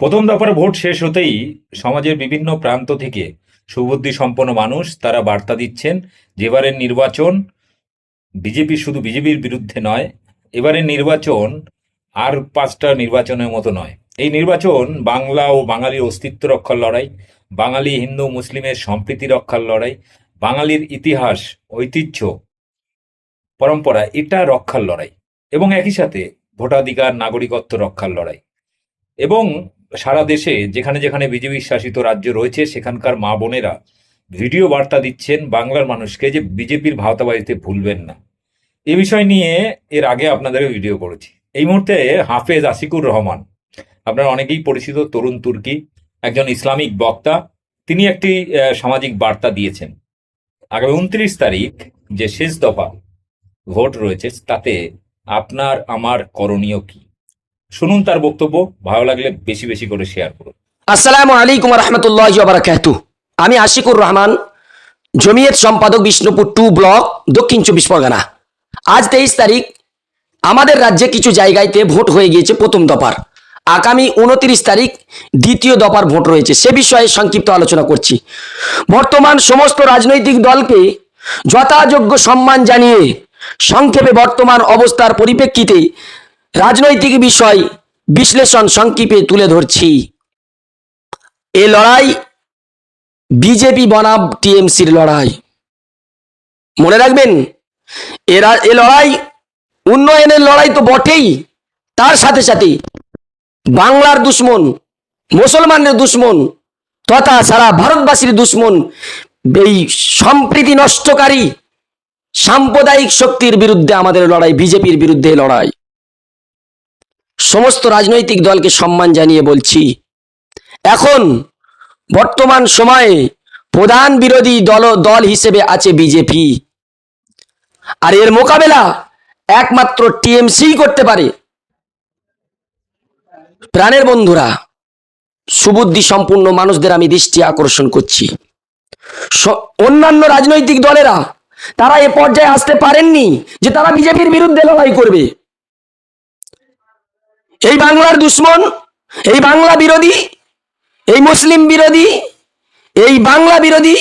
প্রথম দফার ভোট শেষ হতেই সমাজের বিভিন্ন প্রান্ত থেকে সুবুদ্ধি সম্পন্ন মানুষ তারা বার্তা দিচ্ছেন যে এবারের নির্বাচন বিজেপি শুধু বিজেপির বিরুদ্ধে নয়, এবারের নির্বাচন আর পাঁচটা নির্বাচনের মতো নয়। এই নির্বাচন বাংলা ও বাঙালির অস্তিত্ব রক্ষার লড়াই, বাঙালি হিন্দু মুসলিমের সম্প্রীতি রক্ষার লড়াই, বাঙালির ইতিহাস, ঐতিহ্য, পরম্পরা এটা রক্ষার লড়াই, এবং একই সাথে ভোটাধিকার, নাগরিকত্ব রক্ষার লড়াই। এবং সারা দেশে যেখানে যেখানে বিজেপি শাসিত রাজ্য রয়েছে সেখানকার মা বোনেরা ভিডিও বার্তা দিচ্ছেন বাংলার মানুষকে যে বিজেপির ভাওতাবাজিতে ভুলবেন না। এ বিষয় নিয়ে এর আগে আপনাদের ভিডিও করেছি। এই মুহূর্তে হাফেজ আশিকুর রহমান, আপনারা অনেকেই পরিচিত, তরুণ তুর্কি, একজন ইসলামিক বক্তা, তিনি একটি সামাজিক বার্তা দিয়েছেন। আগামী 29 তারিখ যে শেষ দফা ভোট রয়েছে তাতে আপনার আমার করণীয় কি, শুনুন তার বক্তব্য। ভালো লাগলে বেশি বেশি করে শেয়ার করুন। আসসালামু আলাইকুম রহমতুল্লাহি ওয়া বারাকাতুহু। আমি আশিকুর রহমান, জমিয়ত সম্পাদক, বিষ্ণুপুর 2 ব্লক, দক্ষিণ 24 পরগনা। আজ 23 তারিখ আমাদের রাজ্যে কিছু জায়গাতে ভোট হয়ে গিয়েছে প্রথম দফার। আগামী 29 তারিখ দ্বিতীয় দফার ভোট রয়েছে, সে বিষয়ে সংক্ষিপ্ত আলোচনা করছি। বর্তমান সমস্ত রাজনৈতিক দলকে যথাযোগ্য সম্মান জানিয়ে সংক্ষেপে বর্তমান অবস্থার পরিপ্রেক্ষিতে রাজনৈতিক বিষয় বিশ্লেষণ সংক্ষেপে তুলে ধরছি। এ লড়াই বিজেপি বনাম টিএমসির লড়াই। মনে রাখবেন, এ লড়াই উন্নয়নের লড়াই তো বটেই, তার সাথে সাথে বাংলার দুশ্মন, মুসলমানদের দুশ্মন তথা সারা ভারতবাসীর দুশ্মন, এই সম্প্রীতি নষ্টকারী সাম্প্রদায়িক শক্তির বিরুদ্ধে আমাদের লড়াই, বিজেপির বিরুদ্ধে লড়াই। সমস্ত রাজনৈতিক দলকে সম্মান জানিয়ে বলছি, এখন বর্তমান সময়ে প্রধান বিরোধী দল হিসেবে আছে বিজেপি, আর এর মোকাবেলা একমাত্র টিএমসি করতে পারে। প্রাণের বন্ধুরা, সুবুদ্ধি সম্পূর্ণ মানুষদের আমি দৃষ্টি আকর্ষণ করছি, অন্যান্য রাজনৈতিক দলেরা তারা এ পর্যায়ে আসতে পারেননি যে তারা বিজেপির বিরুদ্ধে লড়াই করবে। এই বাংলার দুশ্মন, এই বাংলা বিরোধী, এই মুসলিম বিরোধী, এই বাংলা বিরোধী,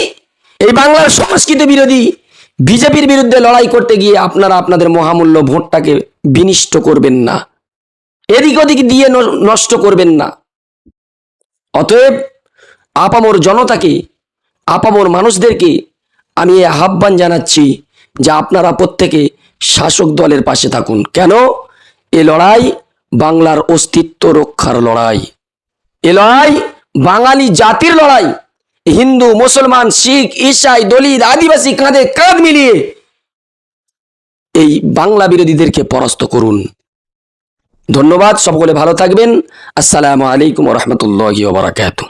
এই বাংলার সংস্কৃতি বিরোধী বিজেপির বিরুদ্ধে লড়াই করতে গিয়ে আপনারা আপনাদের মহামূল্য ভোটটাকে বিনিষ্ট করবেন না, এদিক ওদিক দিয়ে নষ্ট করবেন না। অতএব আপামর জনতাকে, আপামর মানুষদেরকে আমি আহ্বান জানাচ্ছি যে আপনারা প্রত্যেকে শাসক দলের পাশে থাকুন। কেন? এ লড়াই বাংলার অস্তিত্ব রক্ষার লড়াই, এ লড়াই বাঙালি জাতির লড়াই। হিন্দু, মুসলমান, শিখ, ঈসাই, দলিত, আদিবাসী কাঁধে কাঁধ মিলিয়ে এই বাংলা বিরোধীদেরকে পরাস্ত করুন। ধন্যবাদ, সকলে ভালো থাকবেন। আসসালামু আলাইকুম ওয়া রাহমাতুল্লাহি ওয়া বারাকাতুহু।